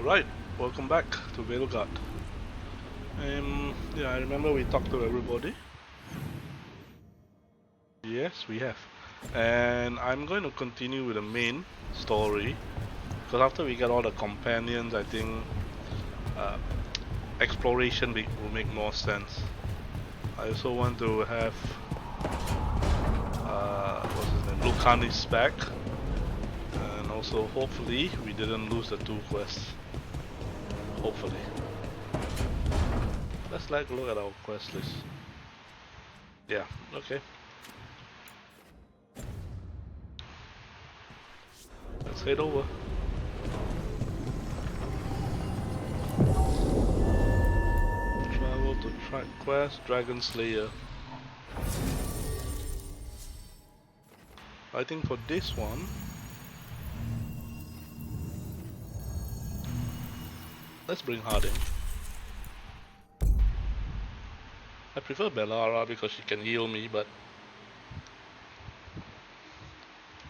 Alright, welcome back to Veilguard. Yeah, I remember we talked to everybody. Yes, we have. And I'm going to continue with the main story. Because after we get all the companions, I think exploration will make more sense. I also want to have what's his name, Lucanis back. And also hopefully we didn't lose the two quests. Hopefully. Let's look at our quest list. Yeah, okay. Let's head over. Travel to track quest, Dragon Slayer. I think for this one, let's bring Harding. I prefer Bellara because she can heal me, but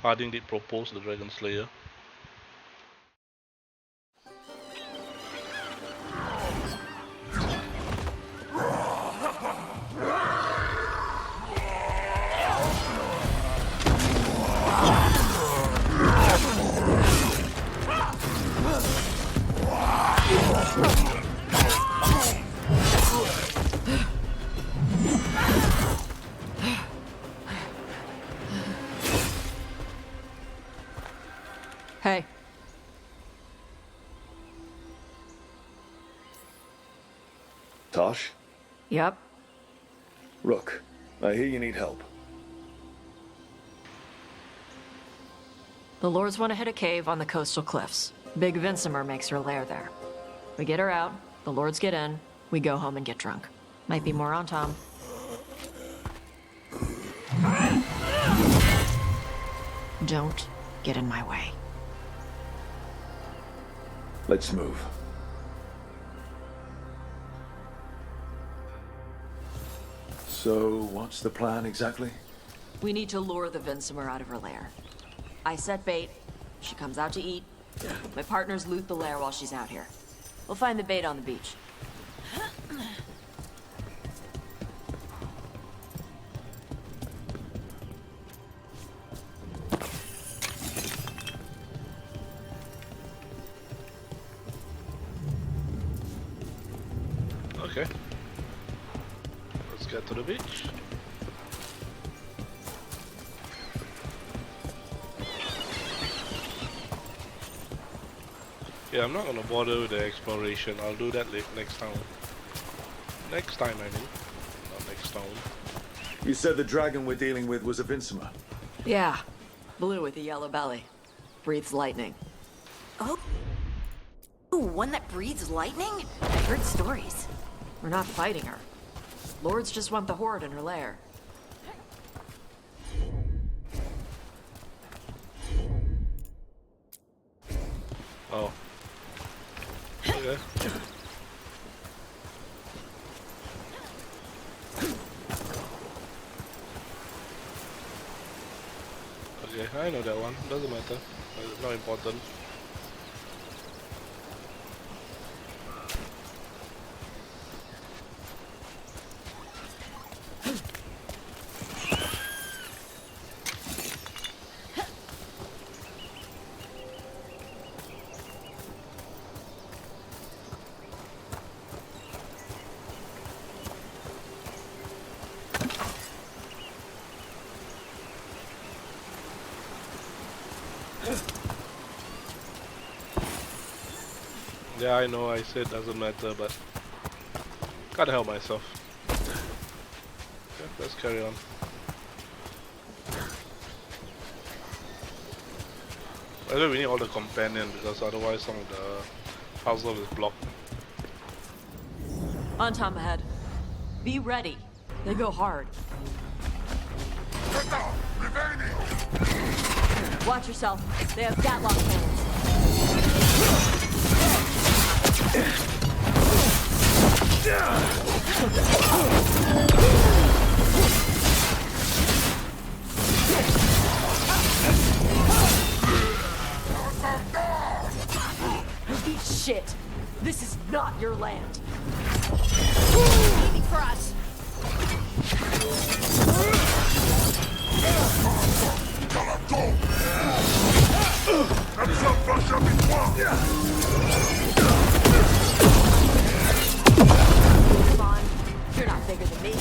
Harding did propose the Dragon Slayer. Hey. Tosh? Yep. Rook, I hear you need help. The Lords want to hit a cave on the coastal cliffs. Big Vincimer makes her lair there. We get her out, the Lords get in, we go home and get drunk. Might be more on Tom. Don't get in my way. Let's move. So, what's the plan exactly? We need to lure the Vincimer out of her lair. I set bait, she comes out to eat. My partners loot the lair while she's out here. We'll find the bait on the beach. Okay. Let's get to the beach. Yeah, I'm not gonna bother with the exploration. I'll do that next time. Next time, I mean. Not next time. You said the dragon we're dealing with was a Vincimer. Yeah. Blue with a yellow belly. Breathes lightning. Oh. Ooh, one that breathes lightning? I've heard stories. We're not fighting her. Lords just want the Horde in her lair. Oh. Okay. Okay, I know that one. Doesn't matter. It's not important. Yeah, I know, I said doesn't matter, but gotta help myself. Okay, let's carry on. I think we need all the companion because otherwise some of the puzzle is blocked. On Tom ahead. Be ready. They go hard. Watch yourself. They have Gatlock cannons. Eat Shit! This is not your land. Aiming for us. Come on, you're not bigger than me.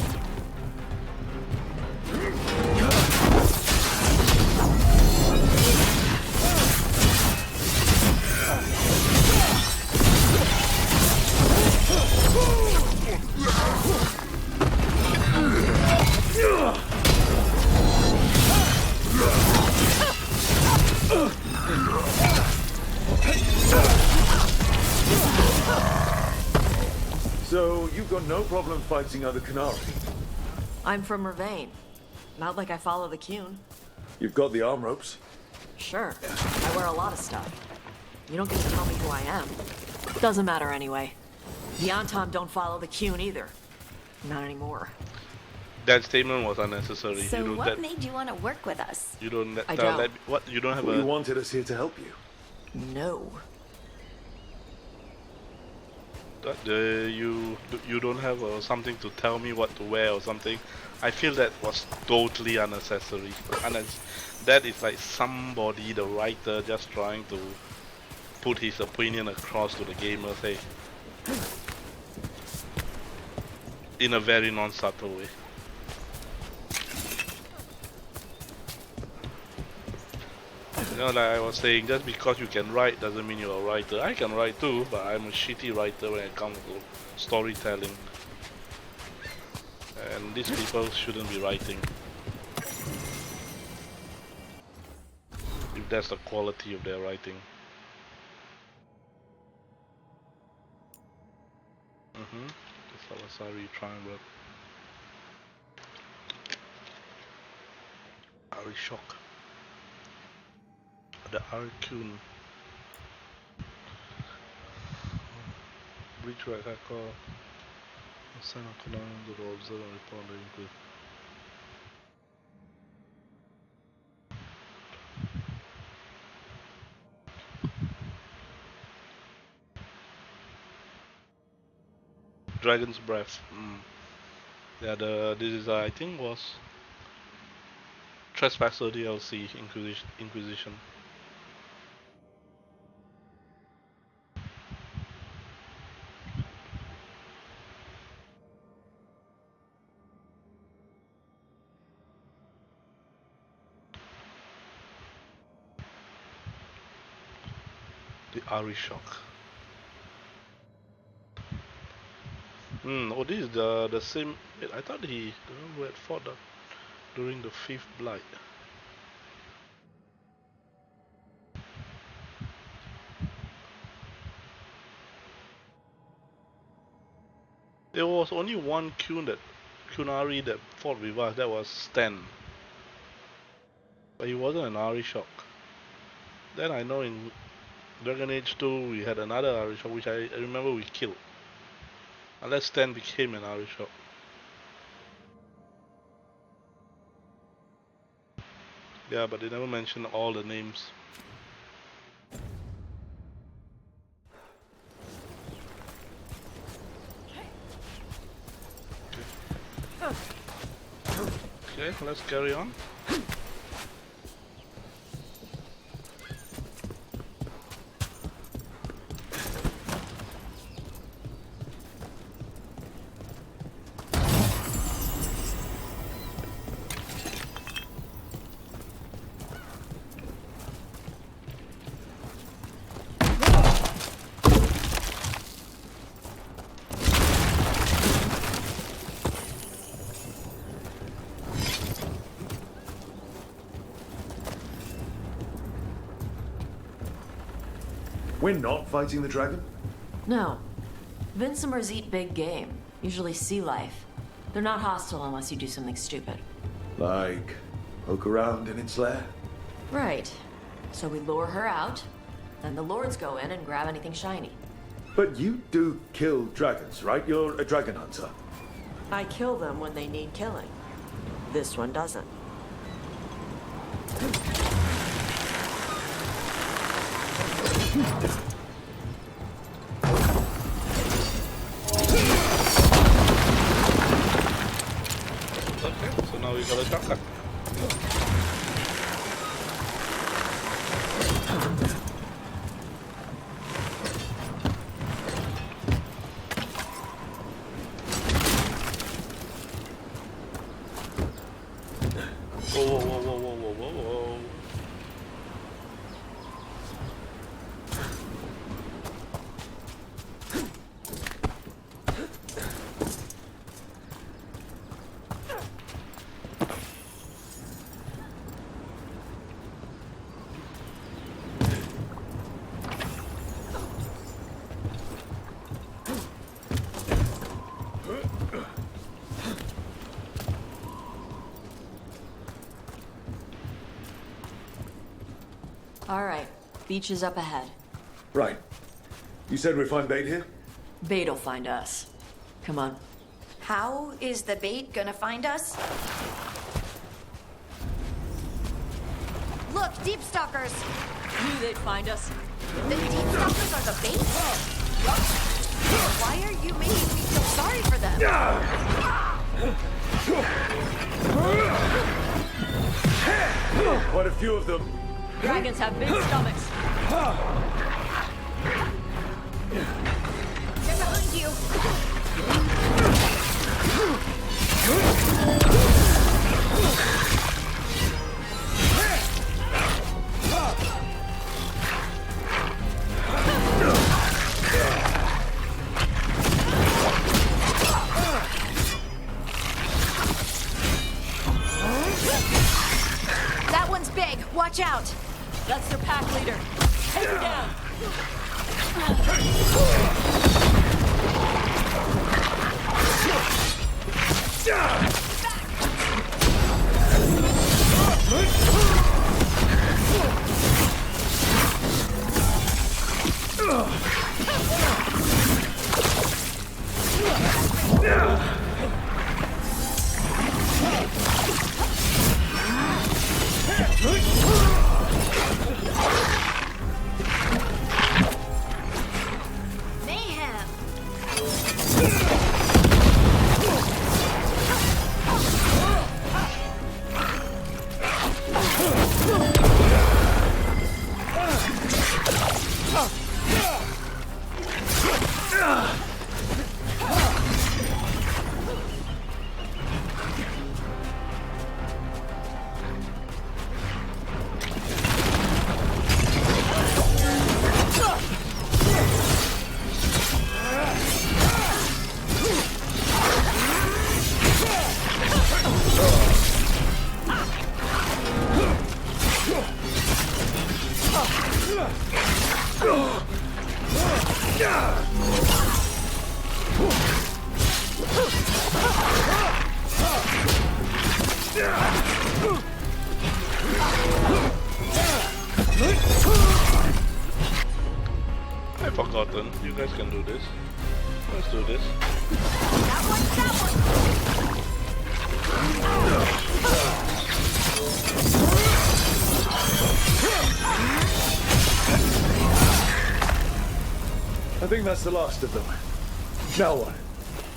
So, you've got no problem fighting other Canary? I'm from Mervain. Not like I follow the Cune. You've got the arm ropes? Sure, I wear a lot of stuff. You don't get to tell me who I am. Doesn't matter anyway. The Antom don't follow the Cune either. Not anymore. That statement was unnecessary. So you don't what that, made you want to work with us? you don't I tell don't. that what you don't have You a wanted us here to help you. No. you don't have something to tell me what to wear or something. I feel that was totally unnecessary. That is like somebody, the writer, just trying to put his opinion across to the gamers, hey, in a very non-subtle way. You know, like I was saying, just because you can write doesn't mean you're a writer. I can write too, but I'm a shitty writer when it comes to storytelling. And these people shouldn't be writing. If that's the quality of their writing. The Salasari triangle. Arishok. The Arcune. Breach right hacker. Assign a command to the observer and report the input. Dragon's Breath. Yeah, this is I think was Trespasser DLC Inquisition. The Arishok. Oh, this is the same. I thought he the one who had fought during the Fifth Blight. There was only one Kunari that fought with us. That was Stan. But he wasn't an Arishok. Then I know in Dragon Age 2 we had another Arishok which I remember we killed. Unless Stan became an Arishok. Yeah, but they never mentioned all the names. Okay, let's carry on. We're not fighting the dragon? No. Vincimers eat big game, usually sea life. They're not hostile unless you do something stupid. Like, poke around in its lair? Right. So we lure her out, then the lords go in and grab anything shiny. But you do kill dragons, right? You're a dragon hunter. I kill them when they need killing. This one doesn't. Whoa, whoa, whoa, whoa, whoa, whoa, whoa. All right, beach is up ahead. Right. You said we'd find bait here? Bait'll find us. Come on. How is the bait gonna find us? Look, deep stalkers! Knew they'd find us. The deep stalkers are the bait? Why are you making me feel sorry for them? Quite a few of them. Dragons have big stomachs. They're behind you. That one's big. Watch out. That's their pack leader. Take her down. Mayhem. I've forgotten. You guys can do this. Let's do this. That one, that I think that's the last of them. Now what?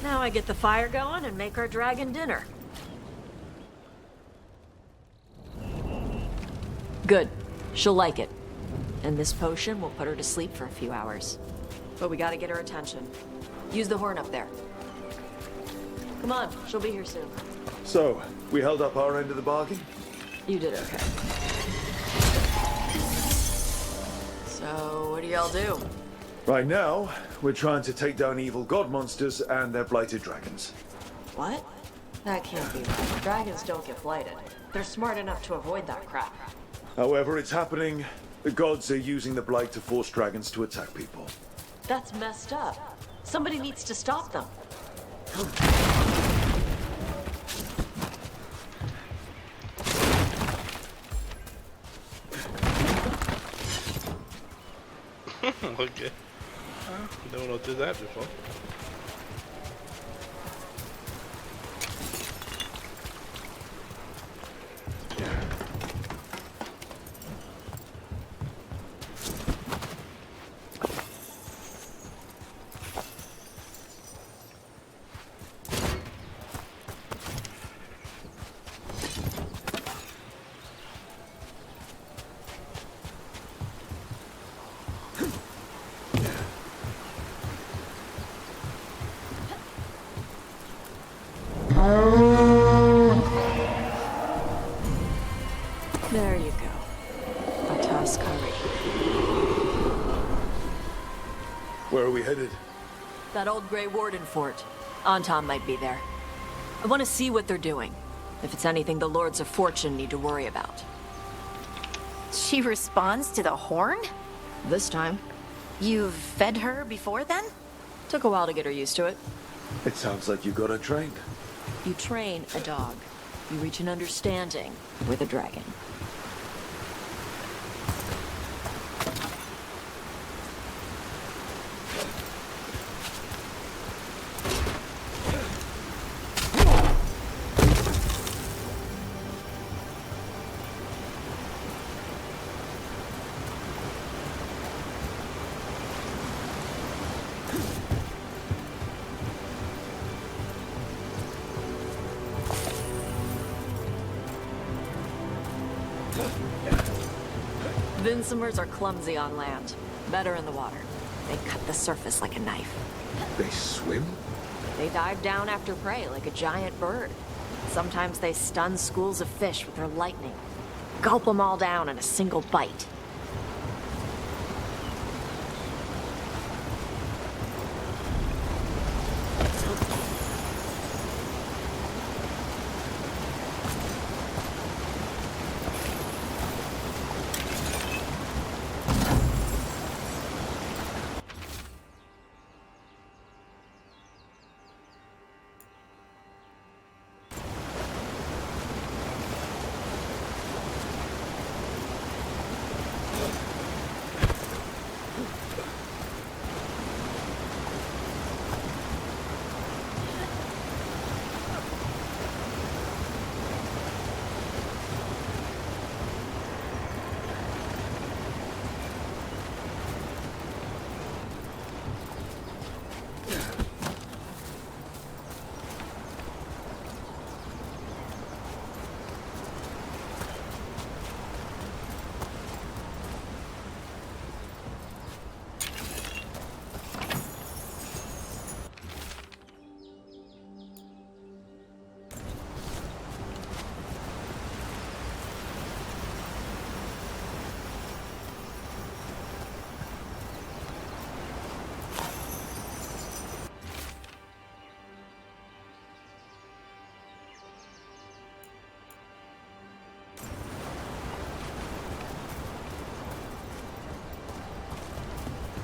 Now I get the fire going and make our dragon dinner. Good. She'll like it. And this potion will put her to sleep for a few hours. But we gotta get her attention. Use the horn up there. Come on, she'll be here soon. So, we held up our end of the bargain? You did okay. So, what do y'all do? Right now, we're trying to take down evil god monsters and their blighted dragons. What? That can't be right. Dragons don't get blighted. They're smart enough to avoid that crap. However, it's happening. The gods are using the blight to force dragons to attack people. That's messed up. Somebody needs to stop them. Okay. Never noticed that before. Scurry. Where are we headed? That old Grey Warden fort. Anton might be there. I want to see what they're doing. If it's anything the Lords of Fortune need to worry about. She responds to the horn? This time. You've fed her before then? Took a while to get her used to it. It sounds like you got her trained. You train a dog. You reach an understanding with a dragon. Vinsomers are clumsy on land, better in the water. They cut the surface like a knife. They swim? They dive down after prey like a giant bird. Sometimes they stun schools of fish with their lightning. Gulp them all down in a single bite.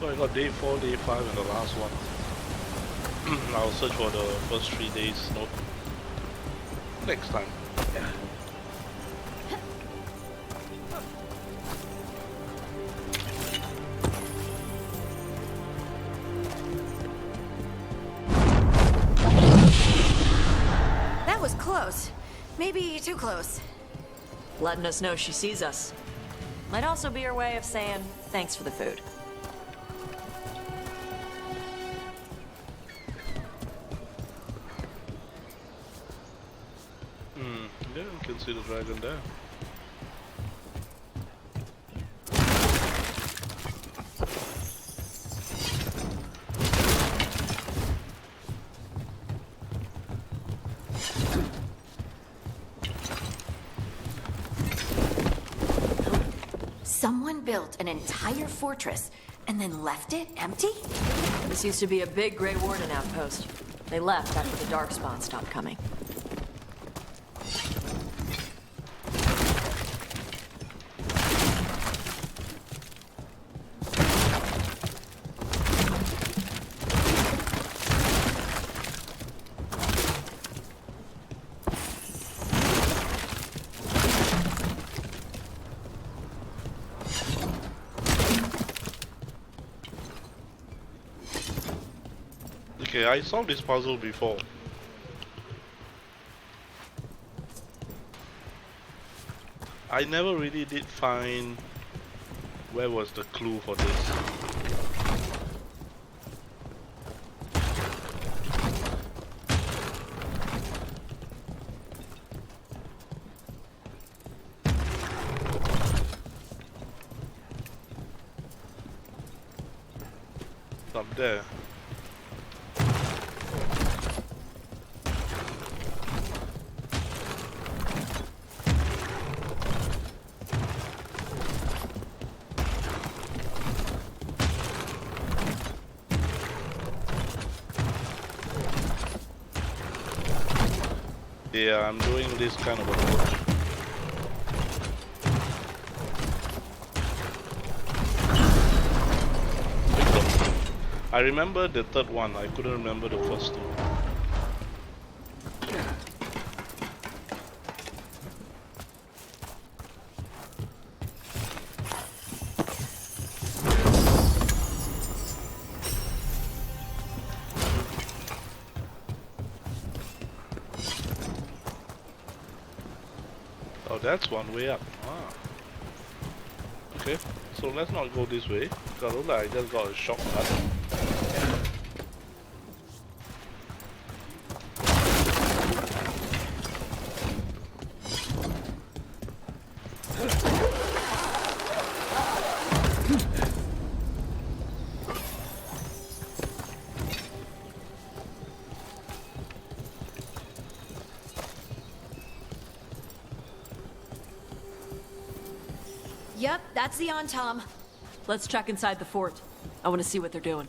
So I got day 4, day 5 and the last one. I'll search for the first 3 days note next time. That was close. Maybe too close. Letting us know she sees us. Might also be her way of saying thanks for the food. Yeah, you can see the dragon there. Someone built an entire fortress and then left it empty? This used to be a big Grey Warden outpost. They left after the Darkspawn stopped coming. Okay, I solved this puzzle before. I never really did find where was the clue for this. It's up there. Yeah, I'm doing this kind of approach. I remember the third one, I couldn't remember the first two. Oh, that's one way up. Ah. Okay, so let's not go this way. Because look like I just got a shortcut. Yep, that's the Tom. Let's check inside the fort. I want to see what they're doing.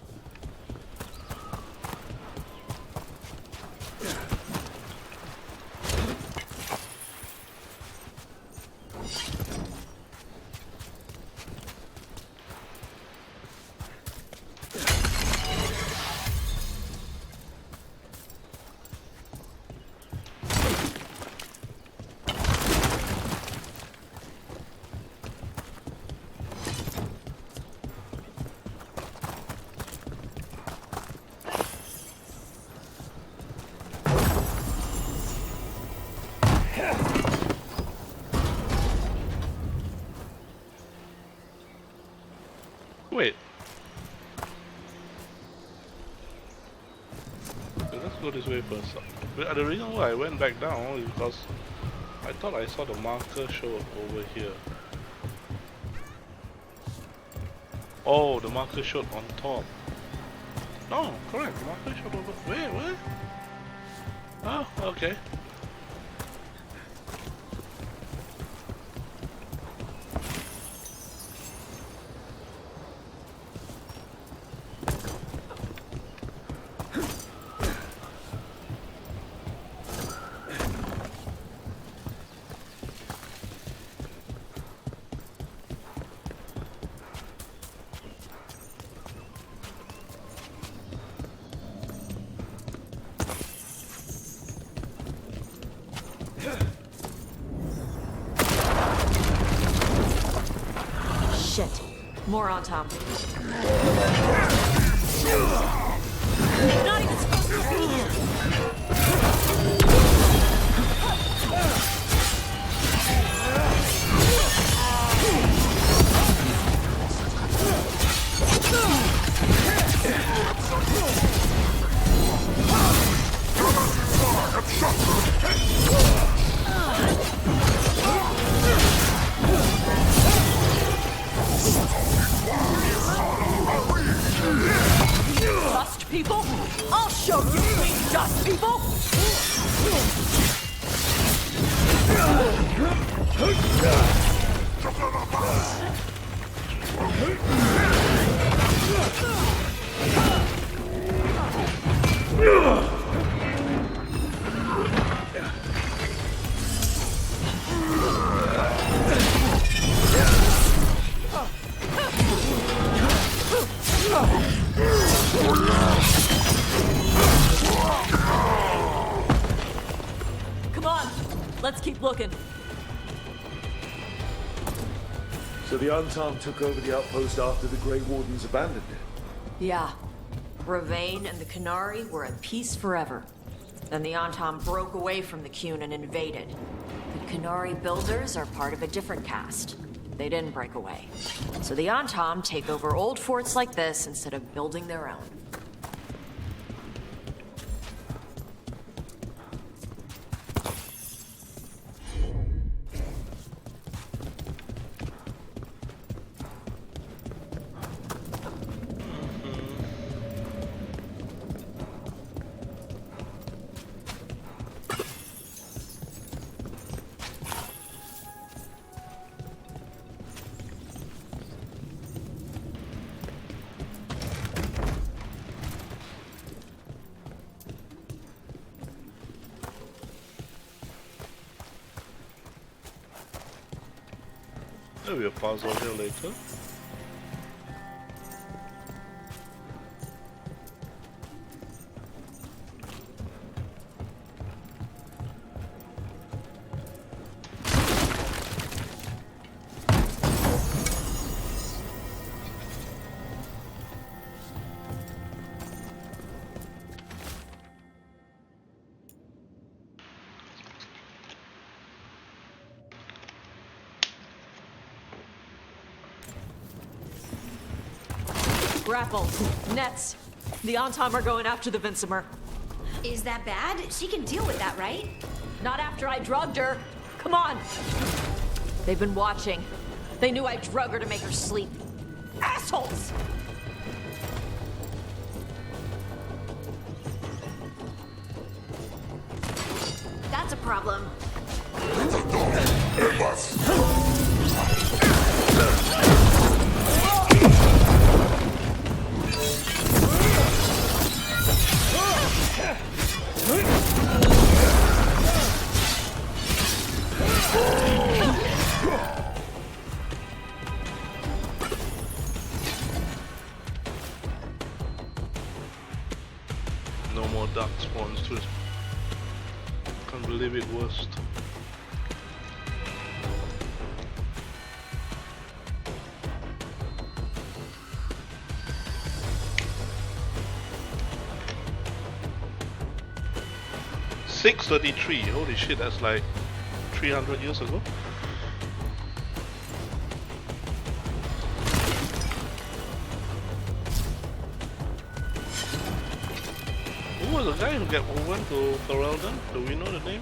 Wait. Okay, let's go this way first. The reason why I went back down is because I thought I saw the marker show up over here. Oh, the marker showed on top. No, correct. The marker showed over. Wait, what? Oh, okay. Shit. More on Tom. Not even supposed to be here. Dust people? I'll show you, we dust people! Come on, let's keep looking. So the Untom took over the outpost after the Grey Wardens abandoned it. Yeah. Ravane and the Canary were at peace forever. Then the Antom broke away from the Qun and invaded. The Canary builders are part of a different caste. They didn't break away. So the Antom take over old forts like this instead of building their own. There will be a puzzle here later. Grapple. Nets. The Antom are going after the Vincimer. Is that bad? She can deal with that, right? Not after I drugged her. Come on. They've been watching. They knew I drug her to make her sleep. Assholes! That's a problem. No more dark spawns too. Can't believe it worst. $633. Holy shit, that's like 300 years ago. Who was the guy who went to Ferelden? Do we know the name?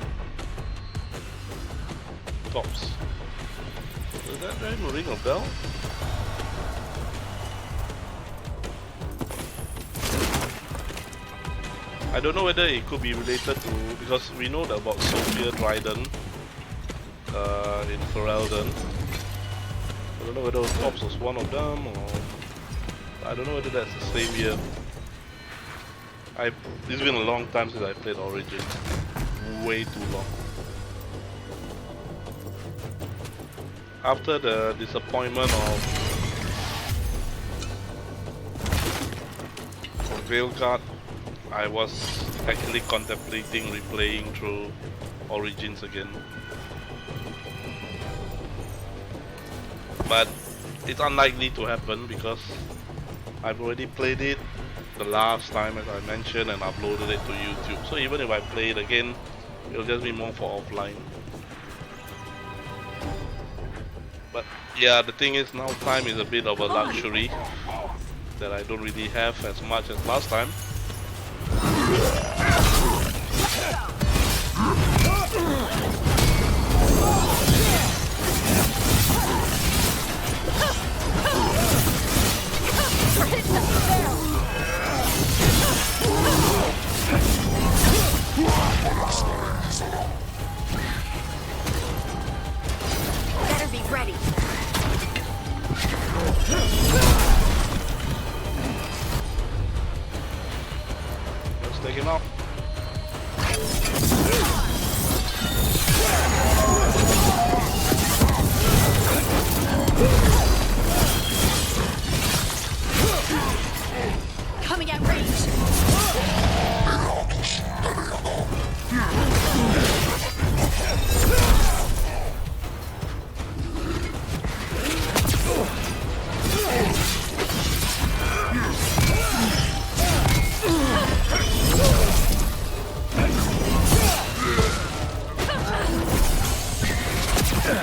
Tops. Does that name ring a bell? I don't know whether it could be related to, because we know about Sophia Dryden in Ferelden. I don't know whether Tops was one of them, or I don't know whether that's the same year. It's been a long time since I played Origins. Way too long. After the disappointment of Veilguard, I was actually contemplating replaying through Origins again. But it's unlikely to happen because I've already played it the last time, as I mentioned, and uploaded it to YouTube. So even if I play it again, it'll just be more for offline. But yeah, the thing is now time is a bit of a luxury that I don't really have as much as last time. Better be ready. Let's take him out. Coming at range.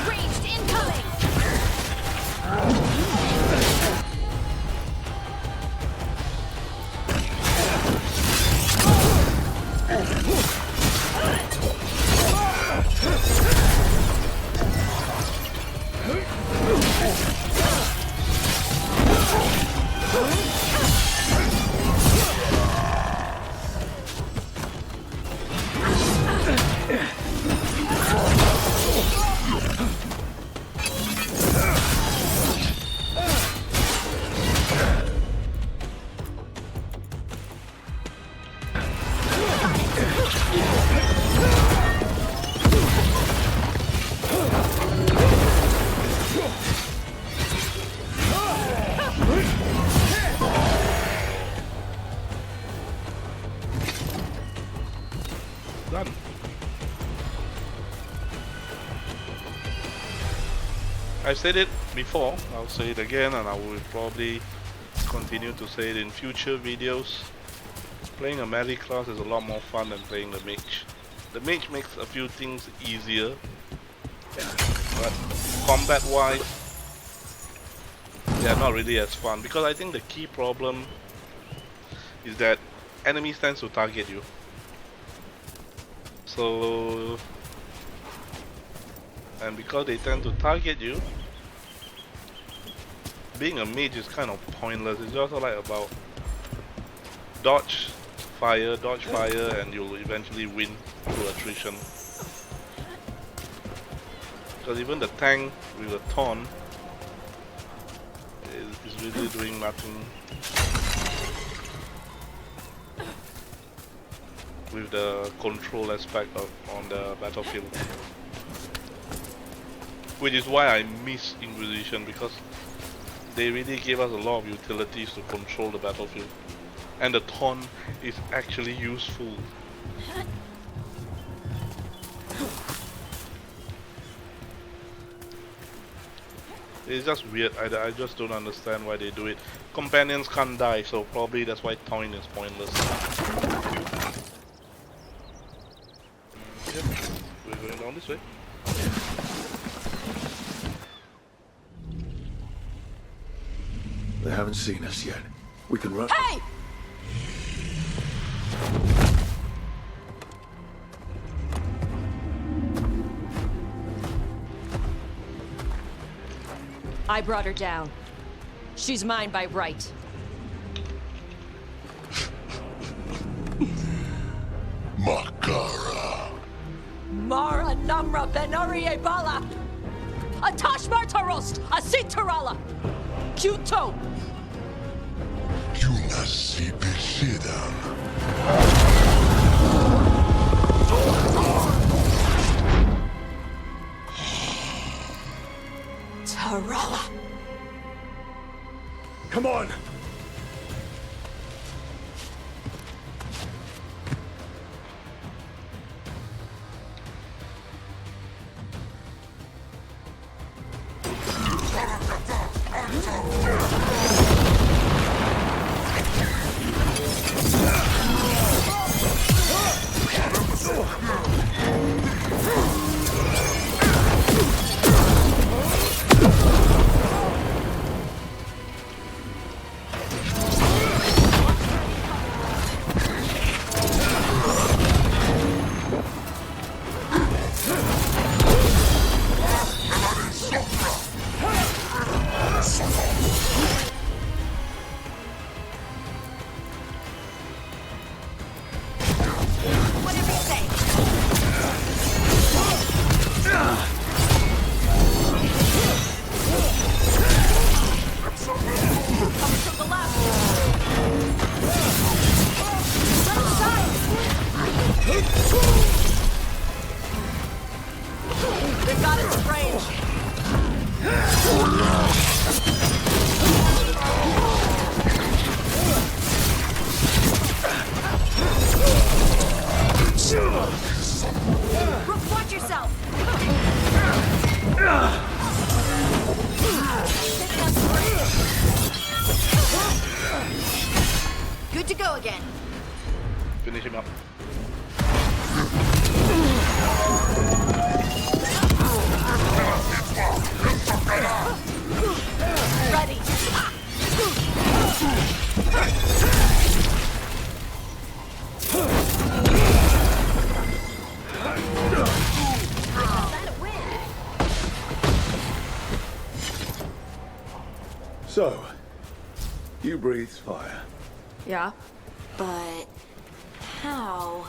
Ranged incoming. I've said it before, I'll say it again, and I will probably continue to say it in future videos. Playing a melee class is a lot more fun than playing the mage. The mage makes a few things easier, but combat wise, they are not really as fun, because I think the key problem is that enemies tend to target you. So, and because they tend to target you, being a mage is kind of pointless. It's just like about dodge fire, and you'll eventually win through attrition. Because even the tank with a taunt is really doing nothing with the control aspect on the battlefield. Which is why I miss Inquisition, because they really gave us a lot of utilities to control the battlefield. And the taunt is actually useful. It's just weird. I just don't understand why they do it. Companions can't die, so probably that's why taunt is pointless. Yep, we're going down this way. They haven't seen us yet. We can run. Hey! I brought her down. She's mine by right. Makara. Mara Namra Benori Bala! Atash Martarost! Asitarala! Kyuto! Yunasi Bishidam. Tarala! Come on! Whatever you say. Coming from the left. Left side. They got its range! Brooke, watch yourself. Good to go again. Finish him up. Ready. So, you breathed fire. Yeah? But how?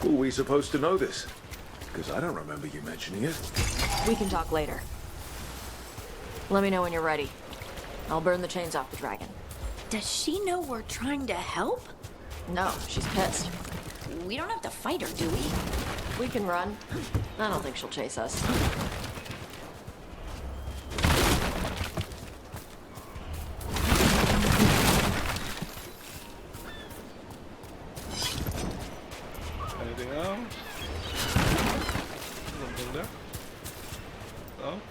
Were we supposed to know this? Because I don't remember you mentioning it. We can talk later. Let me know when you're ready. I'll burn the chains off the dragon. Does she know we're trying to help? No, she's pissed. We don't have to fight her, do we? We can run. I don't think she'll chase us. Anything else? Nothing there? No?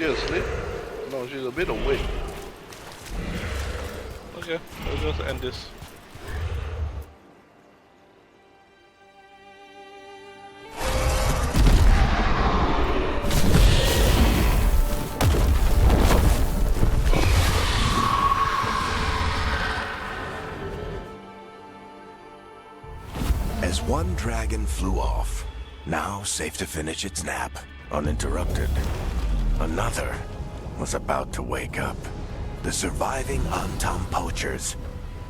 she asleep? No, she's a bit awake. Okay, let's just end this. As one dragon flew off, now safe to finish its nap, uninterrupted, another was about to wake up. The surviving Antam poachers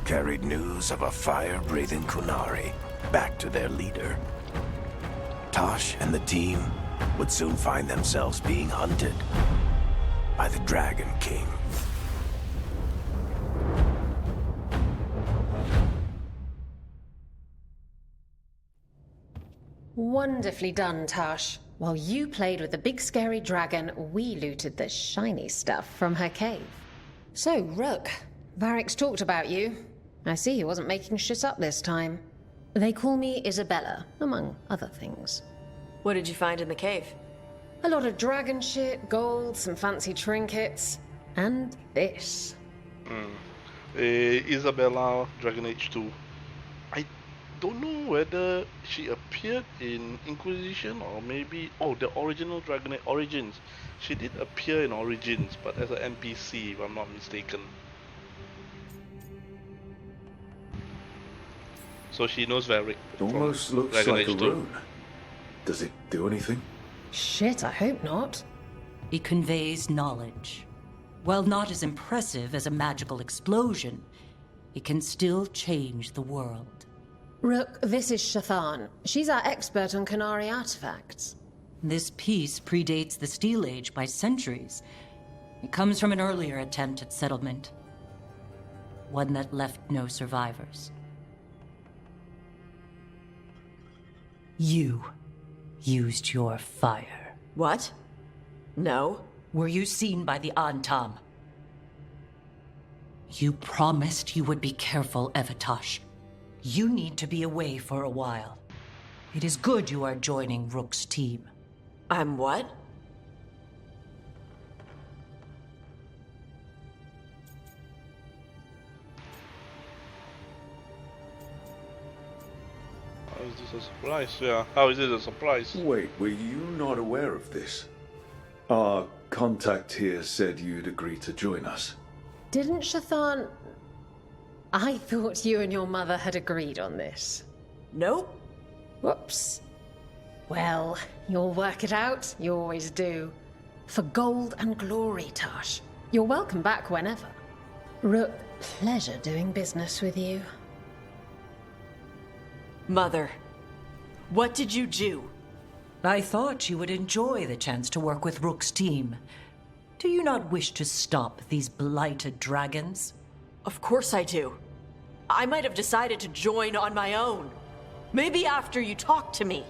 carried news of a fire-breathing Kunari back to their leader. Tosh and the team would soon find themselves being hunted by the Dragon King. Wonderfully done, Tash. While you played with the big scary dragon, we looted the shiny stuff from her cave. So, Rook, Varric's talked about you. I see he wasn't making shit up this time. They call me Isabella, among other things. What did you find in the cave? A lot of dragon shit, gold, some fancy trinkets, and this. Isabella, Dragon Age 2. I don't know whether she appeared in Inquisition or maybe... Oh, the original Dragon Age Origins. She did appear in Origins, but as an NPC, if I'm not mistaken. So she knows Varric. Almost looks Dragon like Age a 2. rune. Does it do anything? Shit, I hope not. It conveys knowledge. While not as impressive as a magical explosion, it can still change the world. Rook, this is Shathan. She's our expert on Kunari artifacts. This piece predates the Steel Age by centuries. It comes from an earlier attempt at settlement. One that left no survivors. You used your fire. What? No. Were you seen by the Antam? You promised you would be careful, Evatosh. You need to be away for a while. It is good you are joining Rook's team. I'm what? How is this a surprise? Yeah, how is it a surprise? Wait, were you not aware of this? Our contact here said you'd agree to join us. Didn't Shathan... I thought you and your mother had agreed on this. Nope. Whoops. Well, you'll work it out. You always do. For gold and glory, Tash. You're welcome back whenever. Rook, pleasure doing business with you. Mother, what did you do? I thought you would enjoy the chance to work with Rook's team. Do you not wish to stop these blighted dragons? Of course I do. I might have decided to join on my own. Maybe after you talked to me.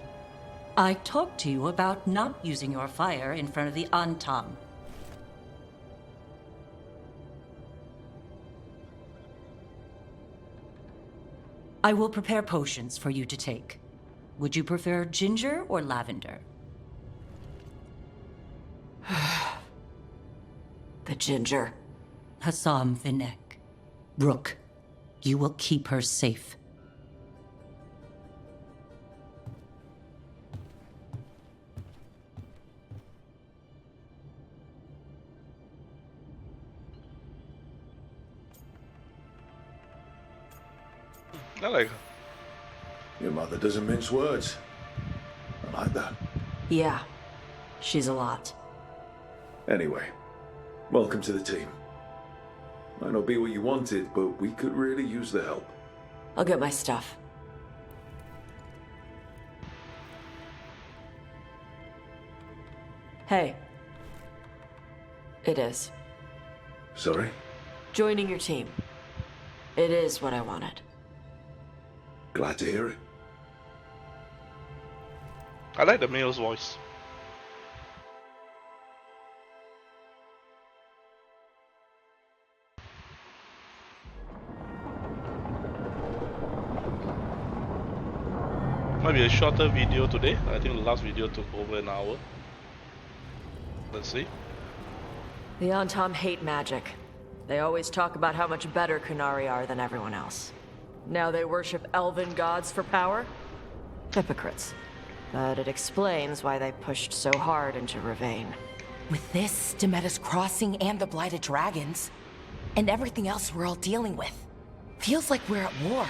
I talked to you about not using your fire in front of the Antam. I will prepare potions for you to take. Would you prefer ginger or lavender? The ginger. Hassam Vinek. Rook, you will keep her safe. I like her. Your mother doesn't mince words. I like that. Yeah, she's a lot. Anyway, welcome to the team. Might not be what you wanted, but we could really use the help. I'll get my stuff. Hey. It is. Sorry? Joining your team. It is what I wanted. Glad to hear it. I like the male's voice. Might be a shorter video today. I think the last video took over an hour. Let's see. The Antom hate magic. They always talk about how much better Kunari are than everyone else. Now they worship elven gods for power? Hypocrites. But it explains why they pushed so hard into Ravane. With this, Demeter's Crossing and the Blighted Dragons, and everything else we're all dealing with, feels like we're at war.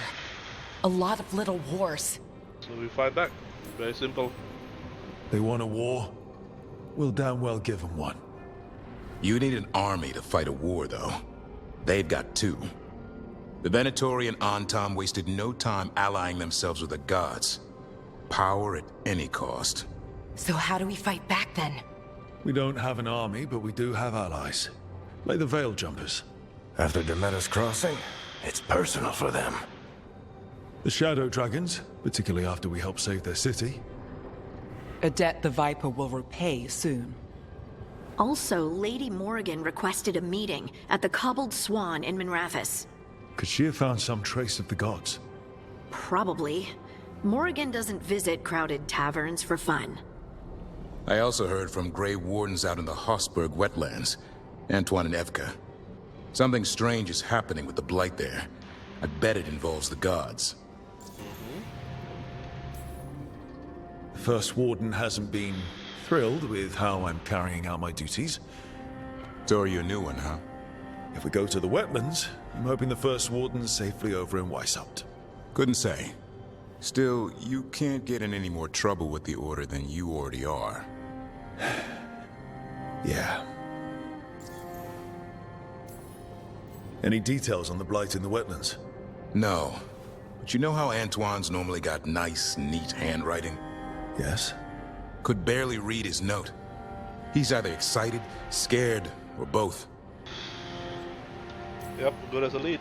A lot of little wars. So we fight back. Very simple. They want a war? We'll damn well give them one. You need an army to fight a war, though. They've got two. The Venatori and Antom wasted no time allying themselves with the gods. Power at any cost. So how do we fight back then? We don't have an army, but we do have allies. Like the Veil Jumpers. After Demeter's Crossing, it's personal for them. The Shadow Dragons, particularly after we helped save their city. A debt the Viper will repay soon. Also, Lady Morrigan requested a meeting at the Cobbled Swan in Minrathous. Could she have found some trace of the gods? Probably. Morrigan doesn't visit crowded taverns for fun. I also heard from Grey Wardens out in the Hossberg wetlands, Antoine and Evka. Something strange is happening with the Blight there. I bet it involves the gods. The First Warden hasn't been thrilled with how I'm carrying out my duties. So are you a new one, huh? If we go to the wetlands, I'm hoping the First Warden's safely over in Weishaupt. Couldn't say. Still, you can't get in any more trouble with the Order than you already are. Yeah. Any details on the Blight in the wetlands? No. But you know how Antoine's normally got nice, neat handwriting? Yes. Could barely read his note. He's either excited, scared, or both. Yep, good as a lead.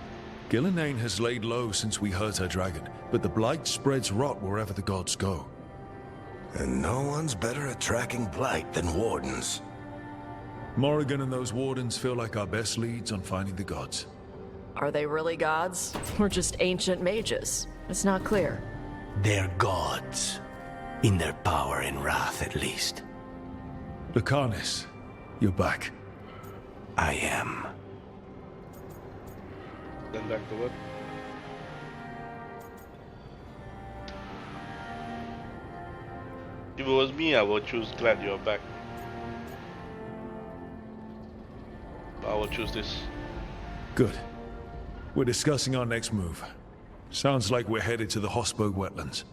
Gillenane has laid low since we hurt her dragon, but the Blight spreads rot wherever the gods go. And no one's better at tracking Blight than Wardens. Morrigan and those Wardens feel like our best leads on finding the gods. Are they really gods? Or just ancient mages? It's not clear. They're gods. In their power and wrath, at least. Lucanis, you're back. I am. Then back to work. If it was me, I would choose glad you're back. But I will choose this. Good. We're discussing our next move. Sounds like we're headed to the Hossberg wetlands.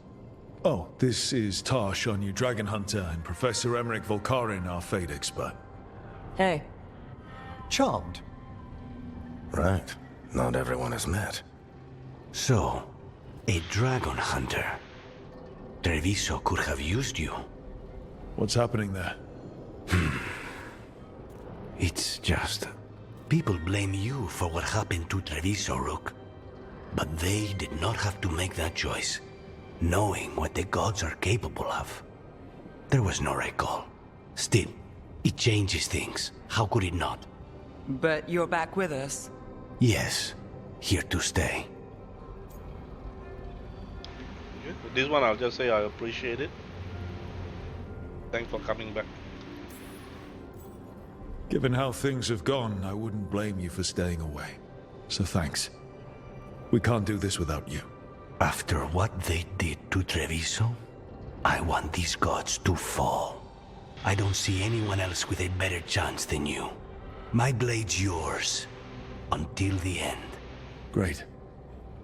Oh, this is Tarsh, our new dragon hunter, and Professor Emmerich Volkarin, our Fade expert. Hey. Charmed. Right. Not everyone has met. So, a dragon hunter. Treviso could have used you. What's happening there? It's just... people blame you for what happened to Treviso, Rook. But they did not have to make that choice, knowing what the gods are capable of. There was no recall. Still, it changes things. How could it not? But you're back with us. Yes, here to stay. This one I'll just say I appreciate it. Thanks for coming back. Given how things have gone, I wouldn't blame you for staying away. So thanks. We can't do this without you. After what they did to Treviso, I want these gods to fall. I don't see anyone else with a better chance than you. My blade's yours. Until the end. Great.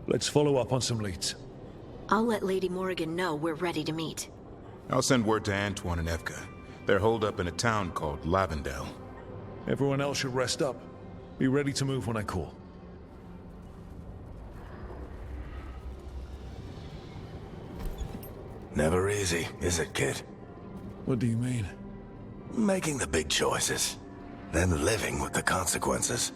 Let's follow up on some leads. I'll let Lady Morrigan know we're ready to meet. I'll send word to Antoine and Evka. They're holed up in a town called Lavendel. Everyone else should rest up. Be ready to move when I call. Never easy, is it, kid? What do you mean? Making the big choices, then living with the consequences.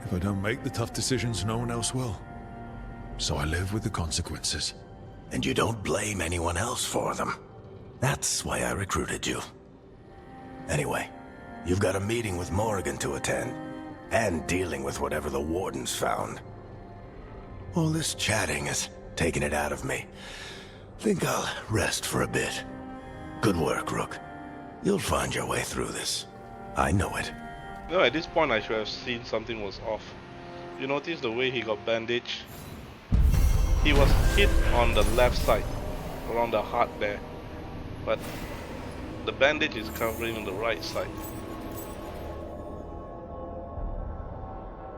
If I don't make the tough decisions, no one else will. So I live with the consequences. And you don't blame anyone else for them. That's why I recruited you. Anyway, you've got a meeting with Morrigan to attend, and dealing with whatever the Wardens found. All this chatting has taken it out of me. Think I'll rest for a bit. Good work, Rook. You'll find your way through this. I know it. No, at this point I should have seen something was off. You notice the way he got bandaged? He was hit on the left side, around the heart there. But the bandage is covering on the right side.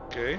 Okay.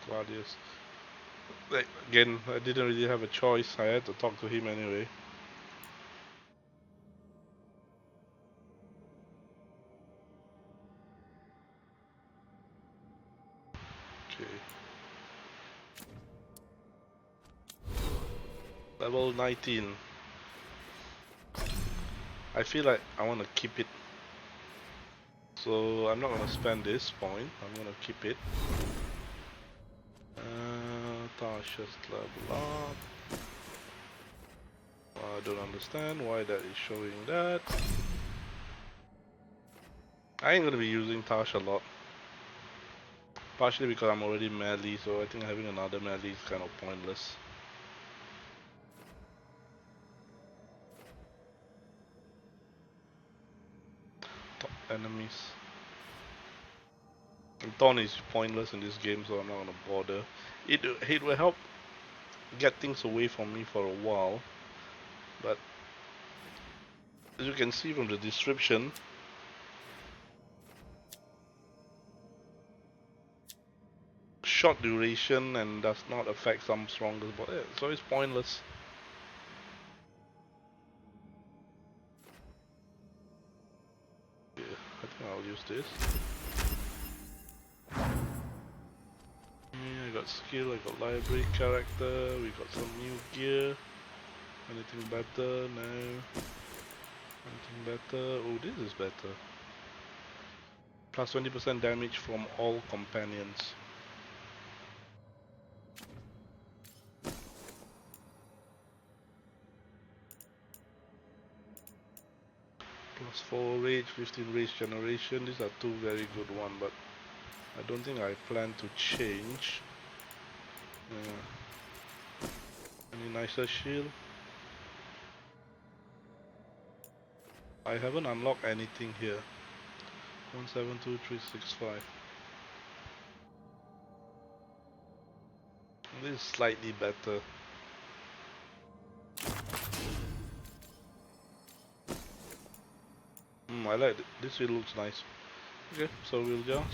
Claudius. Like, again, I didn't really have a choice. I had to talk to him anyway. Okay. Level 19. I feel like I want to keep it. So I'm not going to spend this point. I'm going to keep it. Tasha's level up. I don't understand why that is showing that. I ain't going to be using Tasha a lot. Partially because I'm already melee, so I think having another melee is kind of pointless. Top enemies. And Thorn is pointless in this game, so I'm not gonna bother. It will help get things away from me for a while, but as you can see from the description, short duration and does not affect some stronger, but so it's pointless. Yeah, I think I'll use this. I got skill, I got library character, we got some new gear. Anything better? No. Anything better? Oh, this is better. Plus 20% damage from all companions. Plus 4 rage, 15 rage generation. These are two very good ones, but I don't think I plan to change. Any nicer shield? I haven't unlocked anything here. 172365. This is slightly better. I like it. This shield looks nice. Okay, so we'll just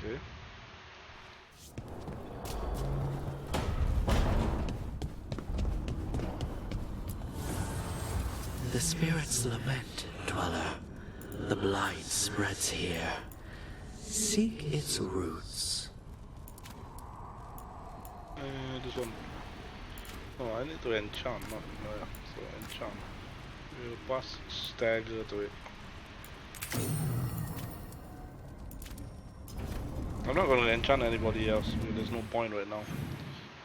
okay. The spirits lament, dweller. The blight spreads here. Seek its roots. This one. Oh, I need to enchant, not so enchant. We'll pass stagger to it. I'm not going to enchant anybody else. There's no point right now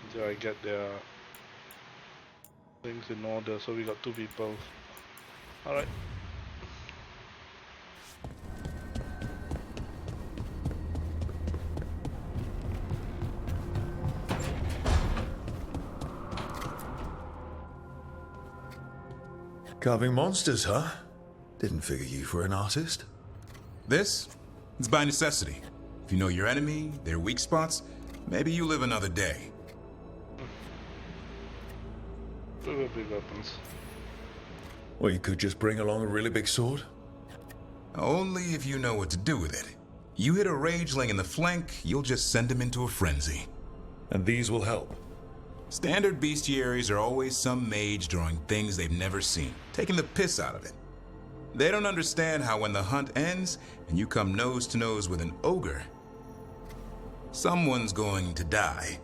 until I get their things in order. So we got two people. Alright. Carving monsters, huh? Didn't figure you for an artist. This? It's by necessity. If you know your enemy, their weak spots, maybe you live another day. Big weapons. Or you could just bring along a really big sword. Only if you know what to do with it. You hit a rageling in the flank, you'll just send him into a frenzy. And these will help. Standard bestiaries are always some mage drawing things they've never seen, taking the piss out of it. They don't understand how when the hunt ends and you come nose to nose with an ogre, someone's going to die.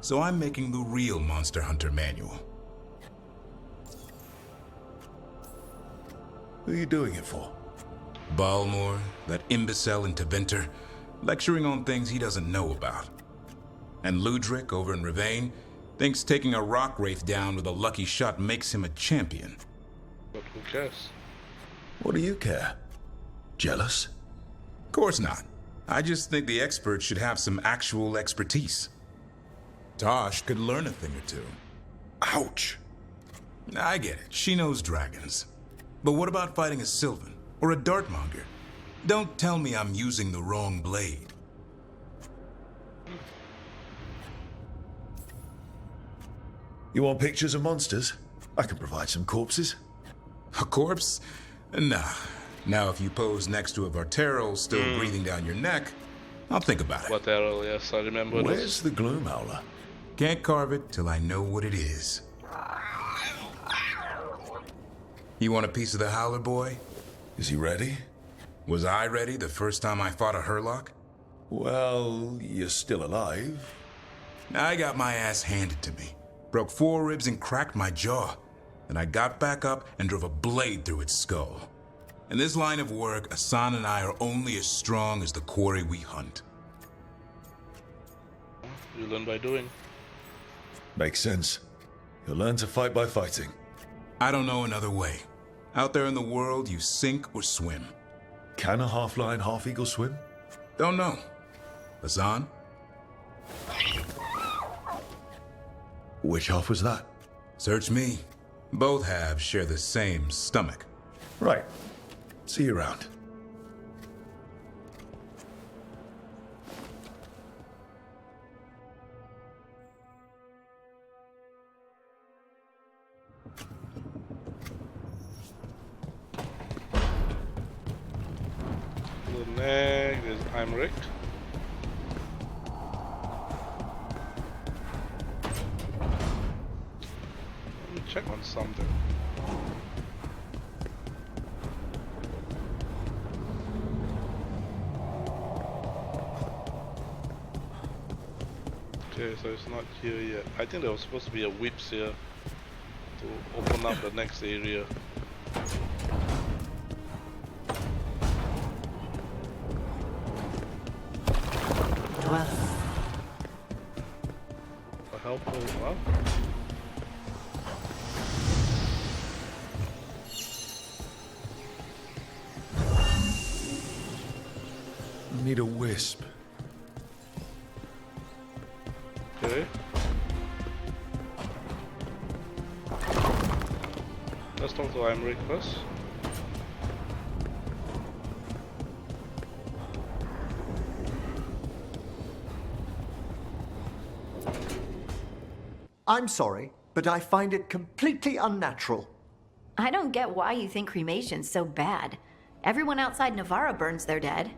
So I'm making the real Monster Hunter manual. Who are you doing it for? Balmor, that imbecile in Tevinter, lecturing on things he doesn't know about. And Ludric over in Ravane thinks taking a rock wraith down with a lucky shot makes him a champion. But who cares? What do you care? Jealous? Of course not. I just think the experts should have some actual expertise. Tosh could learn a thing or two. Ouch! I get it. She knows dragons. But what about fighting a Sylvan or a Dartmonger? Don't tell me I'm using the wrong blade. You want pictures of monsters? I can provide some corpses. A corpse? Nah. Now if you pose next to a Varterol still breathing down your neck, I'll think about it. Varterol, yes, I remember. Where's the Gloom Howler? Can't carve it till I know what it is. You want a piece of the Howler, boy? Is he ready? Was I ready the first time I fought a Hurlock? Well, you're still alive. I got my ass handed to me. Broke 4 ribs and cracked my jaw. Then I got back up and drove a blade through its skull. In this line of work, Asan and I are only as strong as the quarry we hunt. You learn by doing. Makes sense. You'll learn to fight by fighting. I don't know another way. Out there in the world, you sink or swim. Can a half-lion, half-eagle swim? Don't know. Asan? Which half was that? Search me. Both halves share the same stomach. Right. See you around. The next is Imric. Let me check on something. Okay, so it's not here yet. I think there was supposed to be a whips here to open up the next area. A helpful, well. Need a wisp. Okay. Let's talk to Imric first. I'm sorry, but I find it completely unnatural. I don't get why you think cremation's so bad. Everyone outside Navarra burns their dead.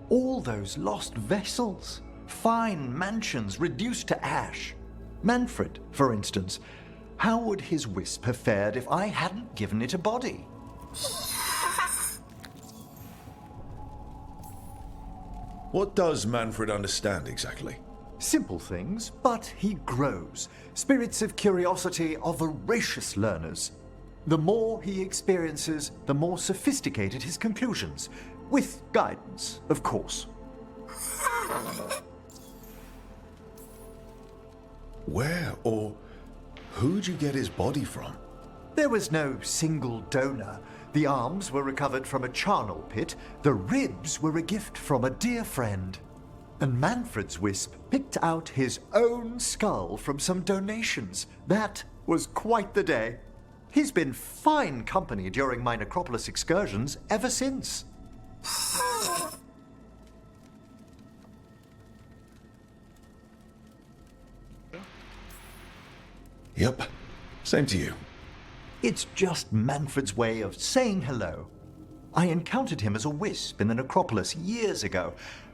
All those lost vessels, fine mansions reduced to ash. Manfred, for instance, how would his wisp have fared if I hadn't given it a body? What does Manfred understand exactly? Simple things, but he grows. Spirits of curiosity are voracious learners. The more he experiences, the more sophisticated his conclusions. With guidance, of course. Where or who'd you get his body from? There was no single donor. The arms were recovered from a charnel pit. The ribs were a gift from a dear friend. And Manfred's wisp picked out his own skull from some donations. That was quite the day. He's been fine company during my Necropolis excursions ever since. Yep. Same to you. It's just Manfred's way of saying hello. I encountered him as a wisp in the Necropolis years ago.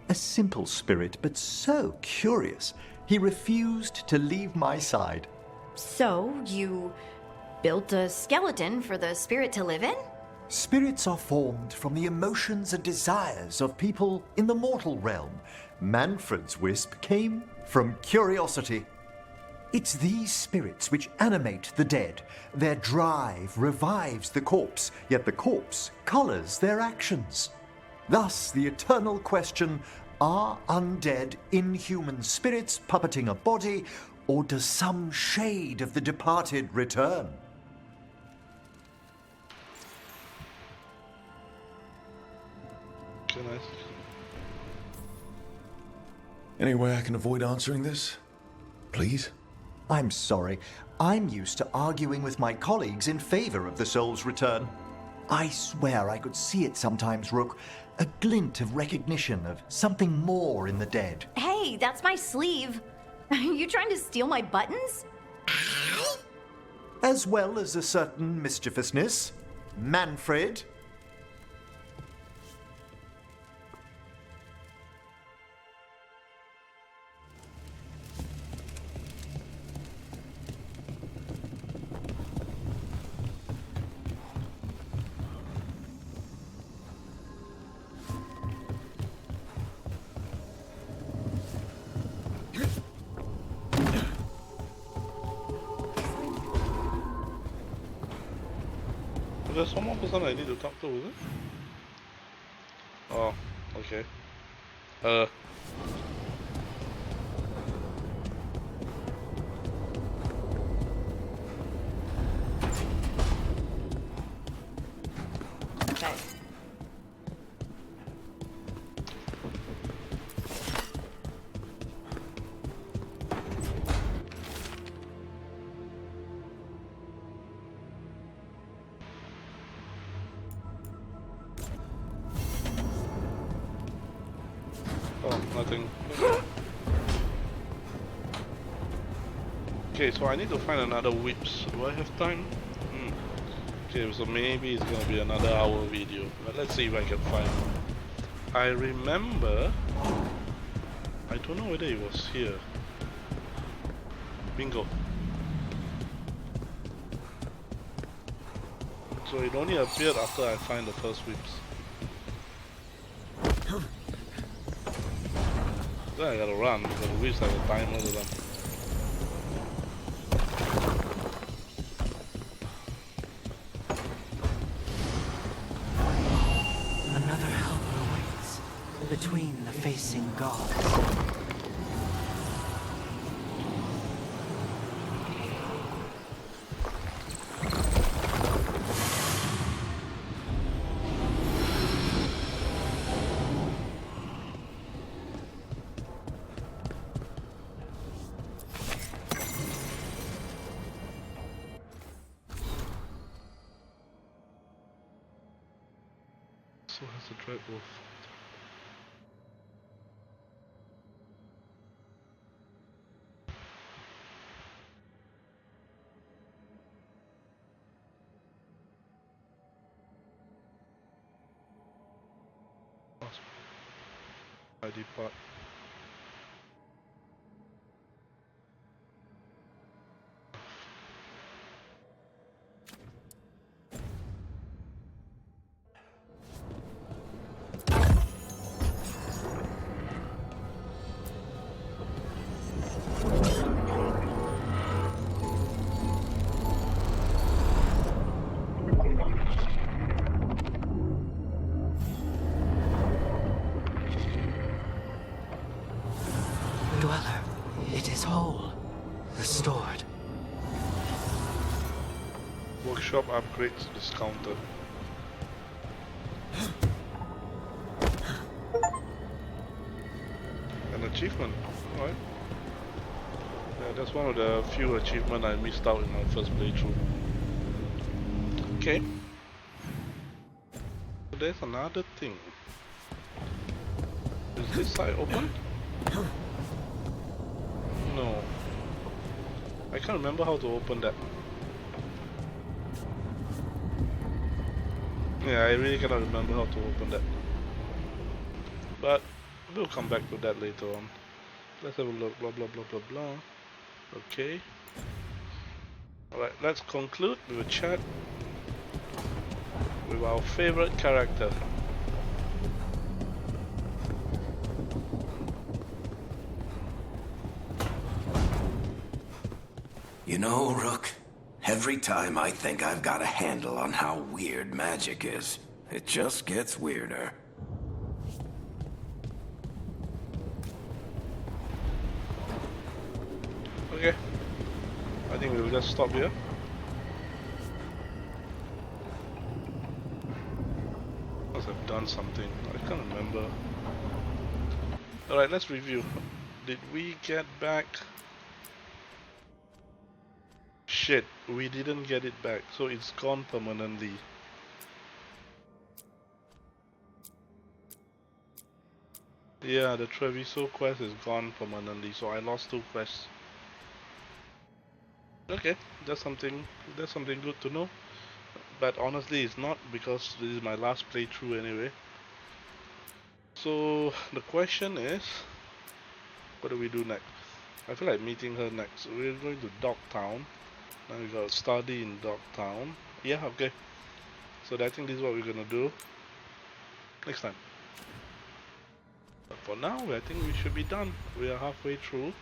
A simple spirit, but so curious. He refused to leave my side. So, you built a skeleton for the spirit to live in? Spirits are formed from the emotions and desires of people in the mortal realm. Manfred's wisp came from curiosity. It's these spirits which animate the dead. Their drive revives the corpse, yet the corpse colors their actions. Thus, the eternal question, are undead inhuman spirits puppeting a body, or does some shade of the departed return? Okay, nice. Any way I can avoid answering this? Please? I'm sorry. I'm used to arguing with my colleagues in favor of the soul's return. I swear I could see it sometimes, Rook. A glint of recognition of something more in the dead. Hey, that's my sleeve. Are you trying to steal my buttons? As well as a certain mischievousness. Manfred. There's one more person I need to talk to, is it? Oh, okay. Okay. Oh, nothing. Okay, so I need to find another whips. Do I have time? Okay, so maybe it's gonna be another hour video. But let's see if I can find. I remember. I don't know whether it was here. Bingo. So it only appeared after I find the first whips. Then I gotta run, because the whips have a timer to run. Another helper awaits between the facing gods. So has a dread wolf. I depart. Dweller, it is whole, restored. Workshop upgrades discounted. An achievement, alright. Yeah, that's one of the few achievements I missed out in my first playthrough. Okay. So there's another thing. Is this side open? No. I can't remember how to open that. Yeah, I really cannot remember how to open that. But we'll come back to that later on. Let's have a look. Blah blah blah blah blah. Okay. Alright, let's conclude with a chat with our favorite character. You know, Rook, every time I think I've got a handle on how weird magic is, it just gets weirder. Okay. I think we'll just stop here. Must have done something. I can't remember. Alright, let's review. Did we get back? Shit, we didn't get it back, so it's gone permanently. Yeah, the Treviso quest is gone permanently, so I lost 2 quests. Okay, that's something good to know. But honestly, it's not, because this is my last playthrough anyway. So the question is, what do we do next? I feel like meeting her next. We're going to Dogtown. Now we gotta study in Dogtown. Yeah, okay. So I think this is what we're gonna do next time. But for now, I think we should be done. We are halfway through.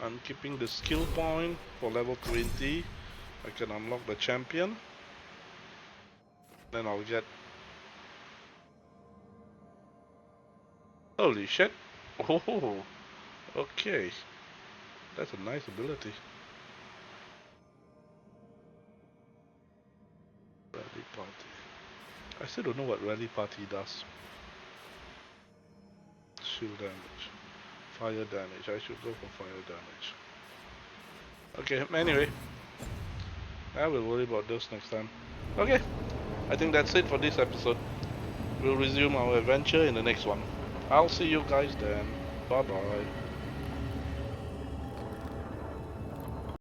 I'm keeping the skill point for level 20. I can unlock the champion. Then I'll get... Holy shit! Oh, okay. That's a nice ability. Rally Party. I still don't know what Rally Party does. Shield damage. Fire damage. I should go for fire damage. Okay, anyway. I will worry about those next time. Okay. I think that's it for this episode. We'll resume our adventure in the next one. I'll see you guys then. Bye bye.